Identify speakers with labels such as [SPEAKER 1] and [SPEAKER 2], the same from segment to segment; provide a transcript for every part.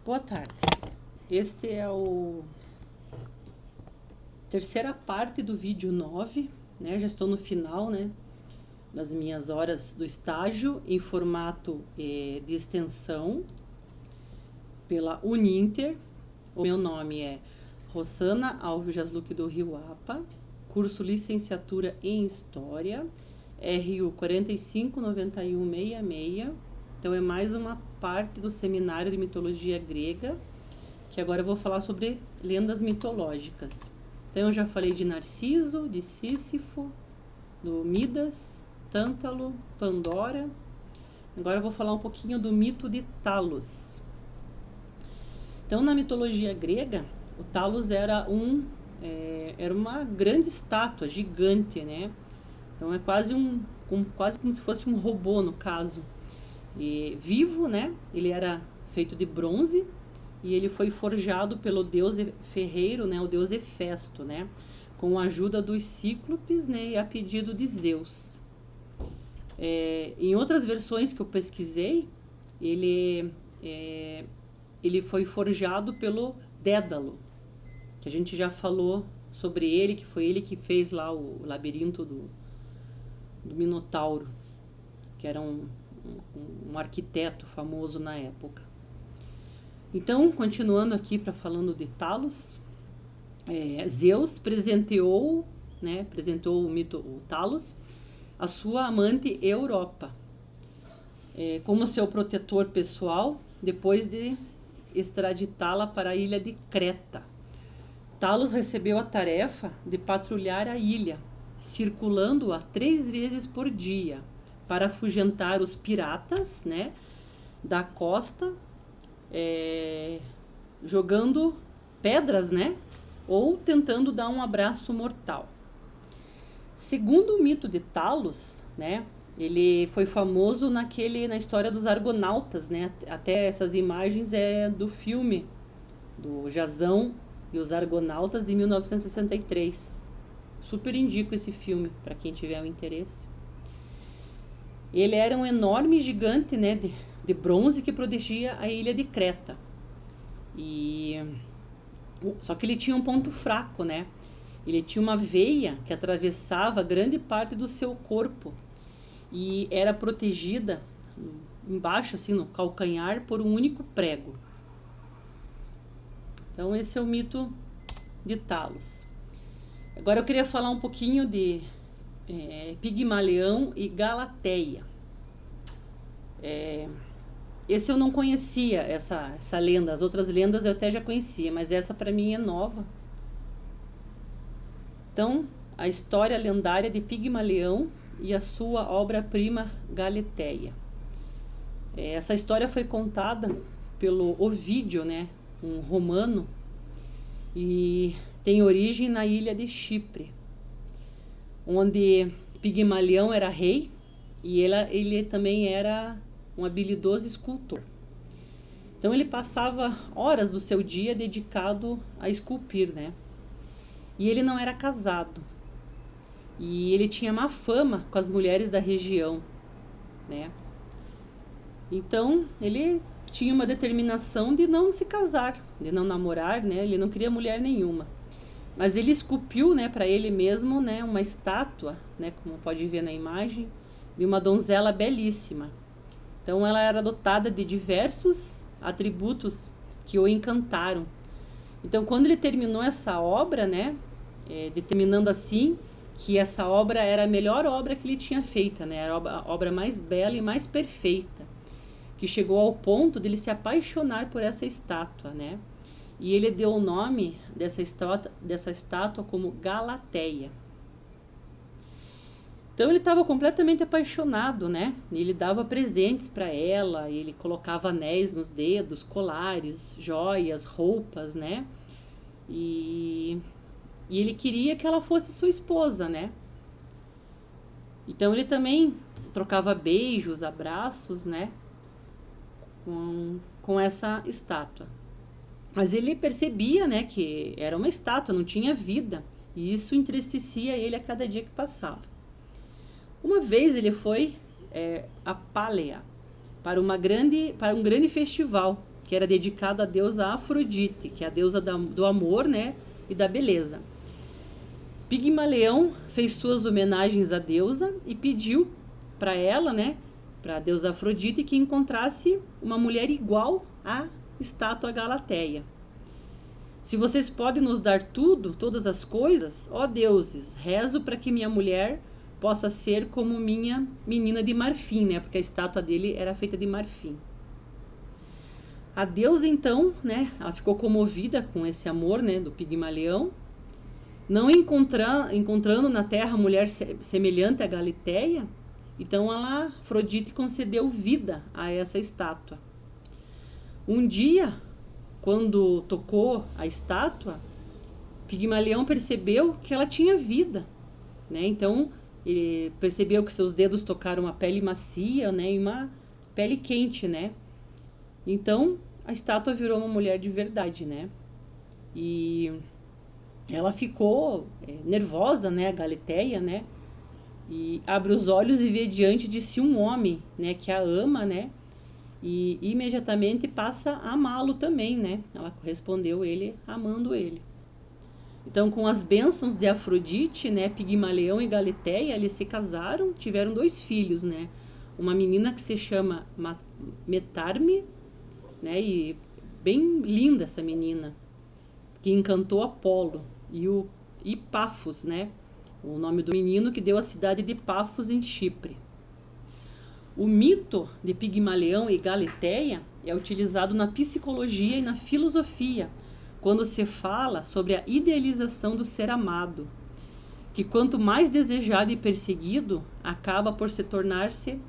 [SPEAKER 1] Boa tarde. Este é o terceira parte do vídeo 9, né? Já estou no final, né, das minhas horas do estágio em formato de extensão pela Uninter. O meu nome é Rosana Alves Jasluc do Rio Apa, curso Licenciatura em História, RU 459166. Então é mais uma parte do seminário de mitologia grega, que agora eu vou falar sobre lendas mitológicas. Então eu já falei de Narciso, de Sísifo, do Midas, Tântalo, Pandora. Agora eu vou falar um pouquinho do mito de Talos. Então na mitologia grega, o Talos era uma grande estátua, gigante, né? Então é quase como se fosse um robô, no caso. E vivo, né? Ele era feito de bronze e ele foi forjado pelo deus ferreiro, né? O deus Hefesto, né? Com a ajuda dos cíclopes, né? E a pedido de Zeus. Em outras versões que eu pesquisei, ele foi forjado pelo Dédalo, que a gente já falou sobre ele, que foi ele que fez lá o labirinto do Minotauro, que era um arquiteto famoso na época. Então, continuando aqui para falando de Talos, Zeus presenteou o mito, o Talos, a sua amante Europa, como seu protetor pessoal, depois de extraditá-la para a ilha de Creta. Talos recebeu a tarefa de patrulhar a ilha, circulando-a 3 vezes por dia, para afugentar os piratas, né, da costa, jogando pedras, né, ou tentando dar um abraço mortal. Segundo o mito de Talos, né, ele foi famoso na história dos Argonautas, né, até essas imagens do filme do Jasão e os Argonautas de 1963. Super indico esse filme para quem tiver um interesse. Ele era um enorme gigante, né, de bronze que protegia a ilha de Creta. Só que ele tinha um ponto fraco, né? Ele tinha uma veia que atravessava grande parte do seu corpo e era protegida embaixo, assim, no calcanhar, por um único prego. Então esse é o mito de Talos. Agora eu queria falar um pouquinho de Pigmalião e Galateia. Esse eu não conhecia, essa lenda. As outras lendas eu até já conhecia, mas essa para mim é nova. Então, a história lendária de Pigmalião e a sua obra-prima Galateia. Essa história foi contada pelo Ovídio, né, um romano, e tem origem na ilha de Chipre, onde Pigmalião era rei e ele também era um habilidoso escultor. Então ele passava horas do seu dia dedicado a esculpir, né? E ele não era casado. E ele tinha má fama com as mulheres da região, né? Então ele tinha uma determinação de não se casar, de não namorar, né? Ele não queria mulher nenhuma. Mas ele esculpiu, né, para ele mesmo, né, uma estátua, né, como pode ver na imagem, de uma donzela belíssima. Então ela era dotada de diversos atributos que o encantaram. Então quando ele terminou essa obra, né, determinando assim que essa obra era a melhor obra que ele tinha feita, né, era a obra mais bela e mais perfeita, que chegou ao ponto de ele se apaixonar por essa estátua, né? E ele deu o nome dessa estátua como Galateia. Então ele estava completamente apaixonado, né? Ele dava presentes para ela, ele colocava anéis nos dedos, colares, joias, roupas, né? E ele queria que ela fosse sua esposa, né? Então ele também trocava beijos, abraços, né, com essa estátua. Mas ele percebia, né, que era uma estátua, não tinha vida, e isso entristecia ele a cada dia que passava. Uma vez ele foi a Pália, para um grande festival, que era dedicado à deusa Afrodite, que é a deusa do amor, né, e da beleza. Pigmalião fez suas homenagens à deusa e pediu para ela, né, para a deusa Afrodite, que encontrasse uma mulher igual à estátua Galateia. Se vocês podem nos dar tudo, todas as coisas, ó deuses, rezo para que minha mulher possa ser como minha menina de marfim, né, porque a estátua dele era feita de marfim. A deusa, então, né, ela ficou comovida com esse amor, né, do Pigmalião. Não encontrando na terra mulher semelhante a Galateia, então Afrodite concedeu vida a essa estátua. Um dia, quando tocou a estátua, Pigmalião percebeu que ela tinha vida, né? Então, ele percebeu que seus dedos tocaram uma pele macia, né, e uma pele quente, né? Então, a estátua virou uma mulher de verdade, né? E ela ficou nervosa, né, a Galateia, né? E abre os olhos e vê diante de si um homem, né, que a ama, né? E imediatamente passa a amá-lo também, né? Ela correspondeu ele amando ele. Então, com as bênçãos de Afrodite, né, Pigmalião e Galateia, eles se casaram, tiveram 2 filhos, né? Uma menina que se chama Metarme, né? E bem linda essa menina, que encantou Apolo, e o Pafos, né? O nome do menino que deu a cidade de Pafos em Chipre. O mito de Pigmalião e Galateia é utilizado na psicologia e na filosofia, quando se fala sobre a idealização do ser amado, que quanto mais desejado e perseguido, acaba por se tornar-se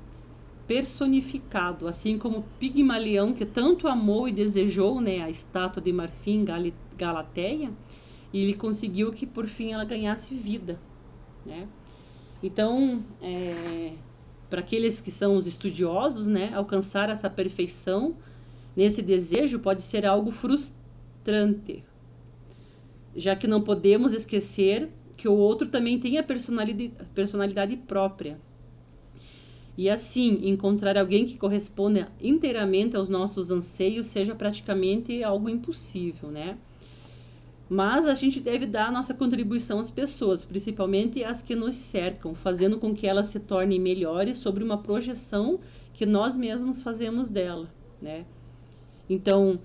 [SPEAKER 1] personificado, assim como Pigmalião, que tanto amou e desejou, né, a estátua de marfim Galateia, e ele conseguiu que por fim ela ganhasse vida, né? Então, para aqueles que são os estudiosos, né, alcançar essa perfeição nesse desejo pode ser algo frustrante, já que não podemos esquecer que o outro também tem a personalidade própria. E assim, encontrar alguém que corresponda inteiramente aos nossos anseios seja praticamente algo impossível, né? Mas a gente deve dar a nossa contribuição às pessoas, principalmente as que nos cercam, fazendo com que elas se tornem melhores sobre uma projeção que nós mesmos fazemos dela, né? Então,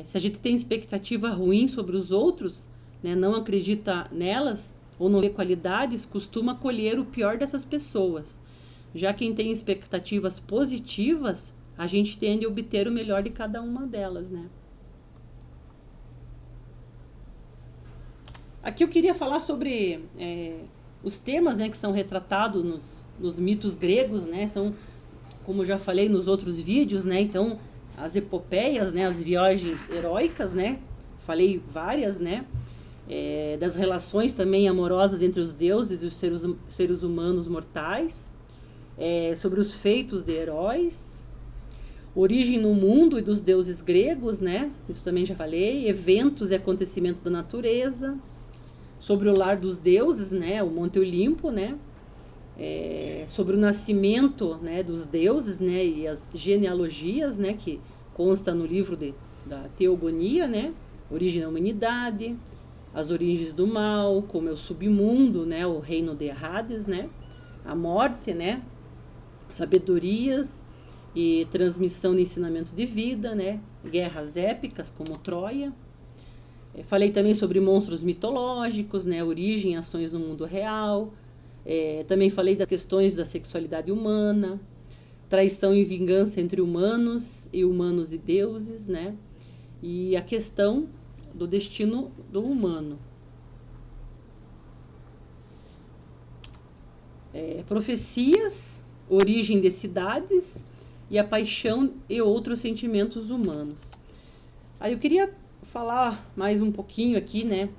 [SPEAKER 1] se a gente tem expectativa ruim sobre os outros, né, não acredita nelas ou não vê qualidades, costuma colher o pior dessas pessoas. Já quem tem expectativas positivas, a gente tende a obter o melhor de cada uma delas, né? Aqui eu queria falar sobre os temas, né, que são retratados nos mitos gregos, né? São, como eu já falei nos outros vídeos, né? Então, as epopeias, né, as viagens heróicas, né? Falei várias, né? Das relações também amorosas entre os deuses e os seres humanos mortais. Sobre os feitos de heróis, origem no mundo e dos deuses gregos, né? Isso também já falei. Eventos e acontecimentos da natureza, sobre o lar dos deuses, né? O Monte Olimpo, né? Sobre o nascimento, né, dos deuses, né? E as genealogias, né? Que consta no livro da Teogonia, né? Origem da humanidade, as origens do mal, como é o submundo, né? O reino de Hades, né? A morte, né? Sabedorias e transmissão de ensinamentos de vida, né? Guerras épicas como Troia. Falei também sobre monstros mitológicos, né? Origem e ações no mundo real. Também falei das questões da sexualidade humana, traição e vingança entre humanos e deuses, né? E a questão do destino do humano. Profecias, origem de cidades e a paixão e outros sentimentos humanos. Aí eu queria falar mais um pouquinho aqui, né?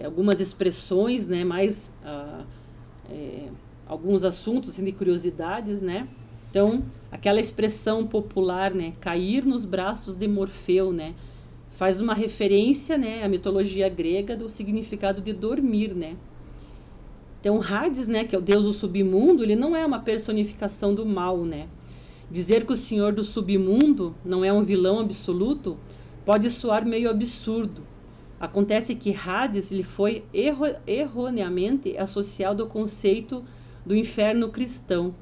[SPEAKER 1] Algumas expressões, né? Mais alguns assuntos assim, de curiosidades, né? Então, aquela expressão popular, né? Cair nos braços de Morfeu, né? Faz uma referência, né? À mitologia grega do significado de dormir, né? Então, Hades, né, que é o deus do submundo, ele não é uma personificação do mal, né? Dizer que o senhor do submundo não é um vilão absoluto pode soar meio absurdo. Acontece que Hades lhe foi erroneamente associado ao conceito do inferno cristão.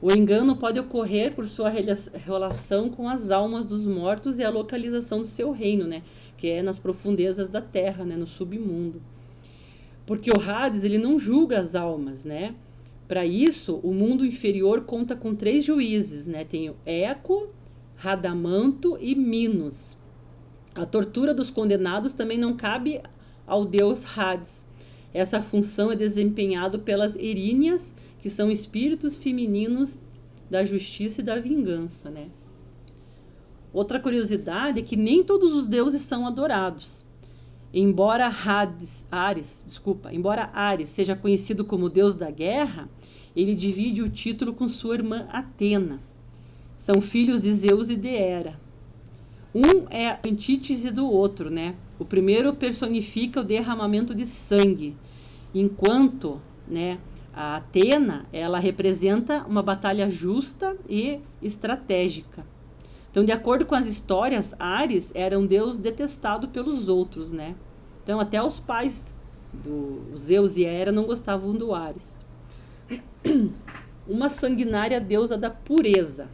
[SPEAKER 1] O engano pode ocorrer por sua relação com as almas dos mortos e a localização do seu reino, né? Que é nas profundezas da terra, né? No submundo. Porque o Hades, ele não julga as almas, né? Para isso, o mundo inferior conta com 3 juízes, né? Tem o Eco, Radamanto e Minos. A tortura dos condenados também não cabe ao deus Hades. Essa função é desempenhada pelas Eríneas, que são espíritos femininos da justiça e da vingança, né? Outra curiosidade é que nem todos os deuses são adorados. Embora Ares seja conhecido como deus da guerra, ele divide o título com sua irmã Atena. São filhos de Zeus e de Hera. Um é a antítese do outro, né? O primeiro personifica o derramamento de sangue, enquanto, né, a Atena, ela representa uma batalha justa e estratégica. Então, de acordo com as histórias, Ares era um deus detestado pelos outros, né? Então, até os pais do Zeus e Hera não gostavam do Ares. Uma sanguinária deusa da pureza.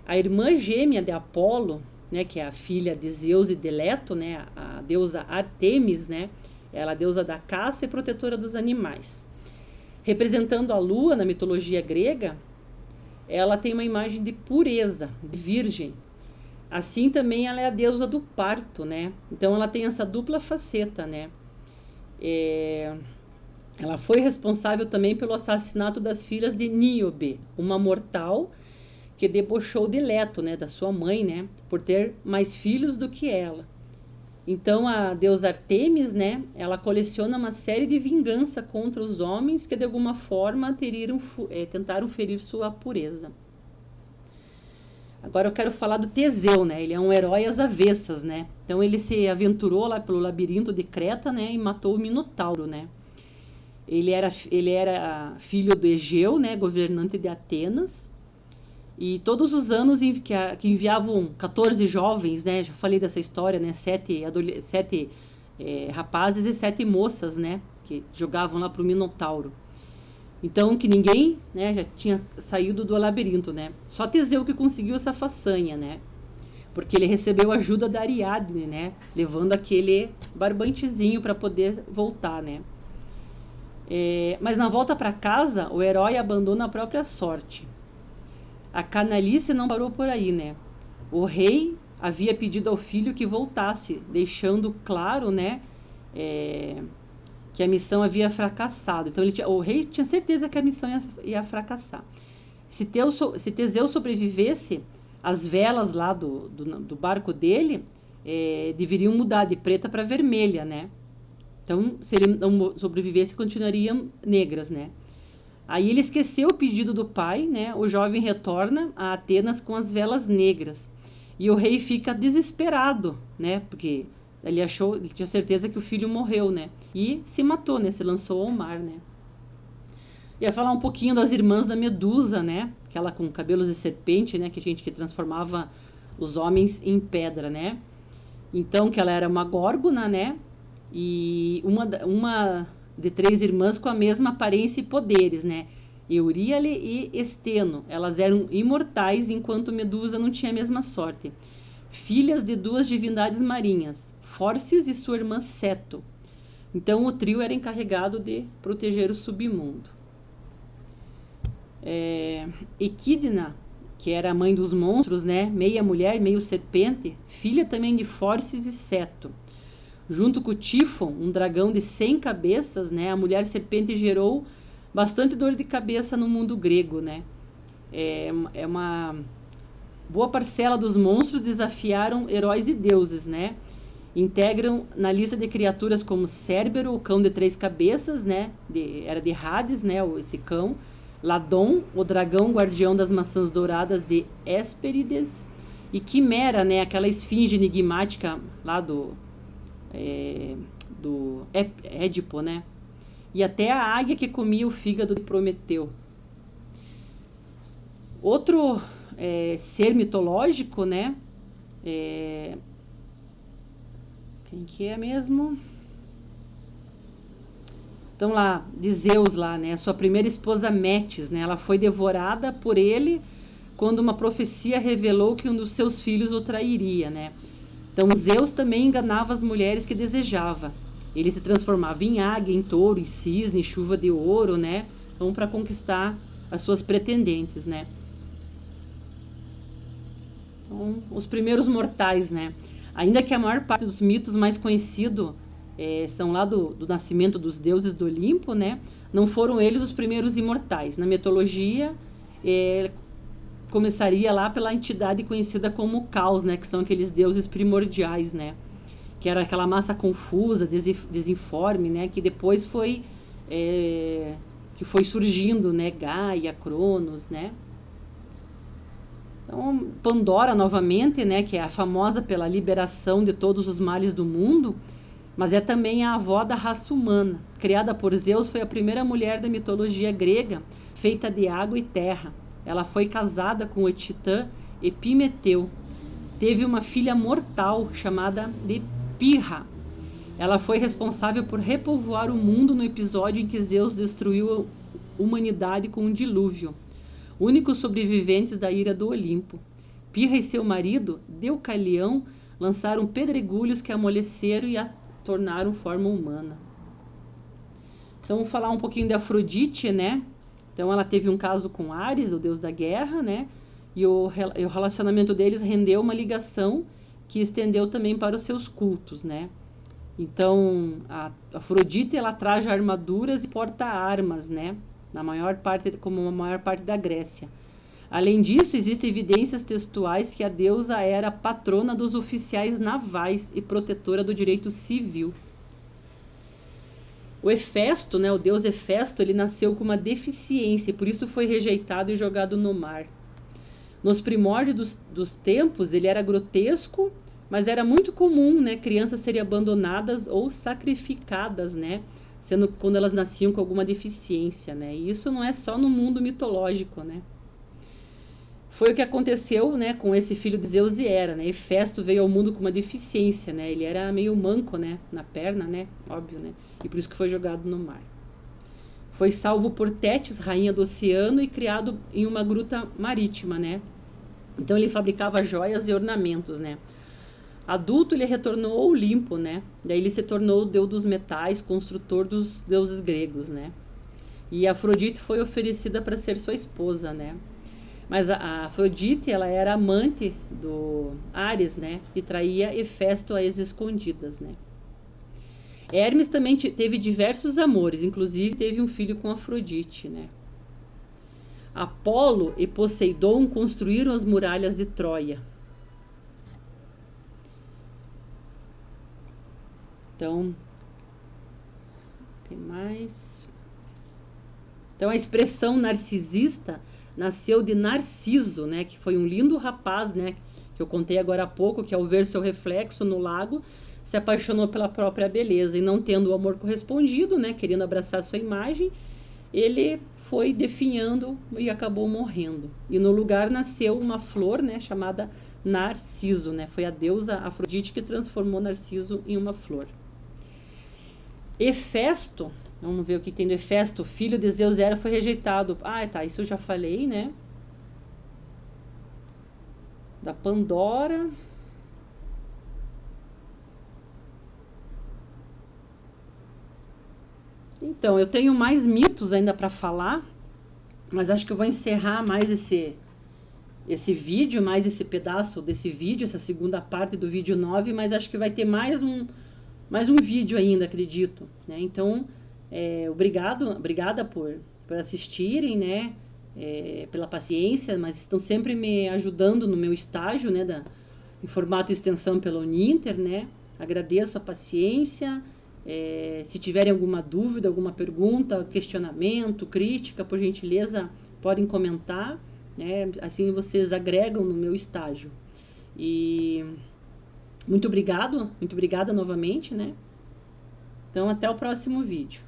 [SPEAKER 1] A irmã gêmea de Apolo, né, que é a filha de Zeus e de Leto, né, a deusa Ártemis, né, ela é a deusa da caça e protetora dos animais. Representando a lua na mitologia grega, ela tem uma imagem de pureza, de virgem. Assim também ela é a deusa do parto, né? Então ela tem essa dupla faceta, né? Ela foi responsável também pelo assassinato das filhas de Níobe, uma mortal que debochou de Leto, né, da sua mãe, né, por ter mais filhos do que ela. Então a deusa Ártemis, né, ela coleciona uma série de vingança contra os homens que de alguma forma tentaram ferir sua pureza. Agora eu quero falar do Teseu, né? Ele é um herói às avessas, né? Então ele se aventurou lá pelo labirinto de Creta, né, e matou o Minotauro, né? Ele era filho de Egeu, né, governante de Atenas. E todos os anos que enviavam 14 jovens, né? Já falei dessa história, né? 7 rapazes e 7 moças, né? Que jogavam lá pro Minotauro. Então, que ninguém, né, já tinha saído do labirinto, né? Só Teseu que conseguiu essa façanha, né? Porque ele recebeu ajuda da Ariadne, né? Levando aquele barbantezinho para poder voltar, né? Mas na volta para casa, o herói abandona a própria sorte. A canalice não parou por aí, né? O rei havia pedido ao filho que voltasse, deixando claro, né, que a missão havia fracassado. Então o rei tinha certeza que a missão ia fracassar. Se Teseu sobrevivesse, as velas lá do barco dele deveriam mudar de preta para vermelha, né? Então, se ele não sobrevivesse, continuariam negras, né? Aí ele esqueceu o pedido do pai, né? O jovem retorna a Atenas com as velas negras. E o rei fica desesperado, né? Porque ele tinha certeza que o filho morreu, né? E se matou, né? Se lançou ao mar, né? Ia falar um pouquinho das irmãs da Medusa, né? Aquela com cabelos de serpente, né? Que transformava os homens em pedra, né? Então, que ela era uma górgona, né? E uma de 3 irmãs com a mesma aparência e poderes, né? Euríale e Esteno. Elas eram imortais, enquanto Medusa não tinha a mesma sorte. Filhas de 2 divindades marinhas, Fórcis e sua irmã Ceto. Então o trio era encarregado de proteger o submundo. Equidna, que era a mãe dos monstros, né? Meia mulher, meio serpente, filha também de Fórcis e Ceto. Junto com o Tífon, um dragão de 100 cabeças, né? A mulher serpente gerou bastante dor de cabeça no mundo grego, né? Uma boa parcela dos monstros desafiaram heróis e deuses, né? Integram na lista de criaturas como Cérbero, o cão de 3 cabeças, né? Era de Hades, né? Esse cão. Ladon, o dragão guardião das maçãs douradas de Hesperides. E Quimera, né? Aquela esfinge enigmática lá do Édipo, né? E até a águia que comia o fígado de Prometeu. Outro ser mitológico, né? Quem que é mesmo? Então lá, de Zeus lá, né? Sua primeira esposa Metis, né? Ela foi devorada por ele quando uma profecia revelou que um dos seus filhos o trairia, né? Então Zeus também enganava as mulheres que desejava. Ele se transformava em águia, em touro, em cisne, chuva de ouro, né? Então para conquistar as suas pretendentes, né? Então, os primeiros mortais, né? Ainda que a maior parte dos mitos mais conhecidos são lá do nascimento dos deuses do Olimpo, né? Não foram eles os primeiros imortais. Na mitologia, começaria lá pela entidade conhecida como Caos, né? Que são aqueles deuses primordiais, né? Que era aquela massa confusa, desinforme, né? Que depois foi surgindo, né? Gaia, Cronos, né? Então, Pandora, novamente, né? Que é a famosa pela liberação de todos os males do mundo, mas é também a avó da raça humana. Criada por Zeus, foi a primeira mulher da mitologia grega, feita de água e terra. Ela foi casada com o titã Epimeteu. Teve uma filha mortal chamada de Pirra. Ela foi responsável por repovoar o mundo no episódio em que Zeus destruiu a humanidade com um dilúvio. Únicos sobreviventes da ira do Olimpo. Pirra e seu marido, Deucalião, lançaram pedregulhos que amoleceram e a tornaram forma humana. Então, vamos falar um pouquinho de Afrodite, né? Então, ela teve um caso com Ares, o deus da guerra, né? E o relacionamento deles rendeu uma ligação que estendeu também para os seus cultos, né? Então, a Afrodite, ela traja armaduras e porta armas, né? Como a maior parte da Grécia. Além disso, existem evidências textuais que a deusa era patrona dos oficiais navais e protetora do direito civil. O Hefesto, né, o deus Hefesto, ele nasceu com uma deficiência e por isso foi rejeitado e jogado no mar. Nos primórdios dos tempos, ele era grotesco, mas era muito comum, né, crianças serem abandonadas ou sacrificadas, né, sendo quando elas nasciam com alguma deficiência, né. E isso não é só no mundo mitológico, né. Foi o que aconteceu, né, com esse filho de Zeus e Hera, né? Hefesto veio ao mundo com uma deficiência, né? Ele era meio manco, né, na perna, né? Óbvio, né? E por isso que foi jogado no mar. Foi salvo por Tétis, rainha do oceano, e criado em uma gruta marítima, né? Então ele fabricava joias e ornamentos, né? Adulto, ele retornou ao Olimpo, né? Daí ele se tornou o deus dos metais, construtor dos deuses gregos, né? E Afrodite foi oferecida para ser sua esposa, né? Mas a Afrodite, ela era amante do Ares, né? E traía Hefesto às escondidas, né? Hermes também teve diversos amores, inclusive teve um filho com Afrodite, né? Apolo e Poseidon construíram as muralhas de Troia. Então, o que mais? Então, a expressão narcisista nasceu de Narciso, né, que foi um lindo rapaz, né, que eu contei agora há pouco, que ao ver seu reflexo no lago, se apaixonou pela própria beleza e não tendo o amor correspondido, né, querendo abraçar sua imagem, ele foi definhando e acabou morrendo. E no lugar nasceu uma flor, né, chamada Narciso, né, foi a deusa Afrodite que transformou Narciso em uma flor. Hefesto, vamos ver o que tem do Hefesto, filho de Zeus e Hera, foi rejeitado. Ah, tá, isso eu já falei, né? Da Pandora. Então, eu tenho mais mitos ainda para falar, mas acho que eu vou encerrar mais esse vídeo, mais esse pedaço desse vídeo, essa segunda parte do vídeo 9, mas acho que vai ter mais um vídeo ainda, acredito, né? Então, obrigada por assistirem, né? Pela paciência, mas estão sempre me ajudando no meu estágio, né? Em formato extensão pela Uninter, né? Agradeço a paciência. Se tiverem alguma dúvida, alguma pergunta, questionamento, crítica, por gentileza, podem comentar, né? Assim vocês agregam no meu estágio. E muito obrigada novamente, né? Então, até o próximo vídeo.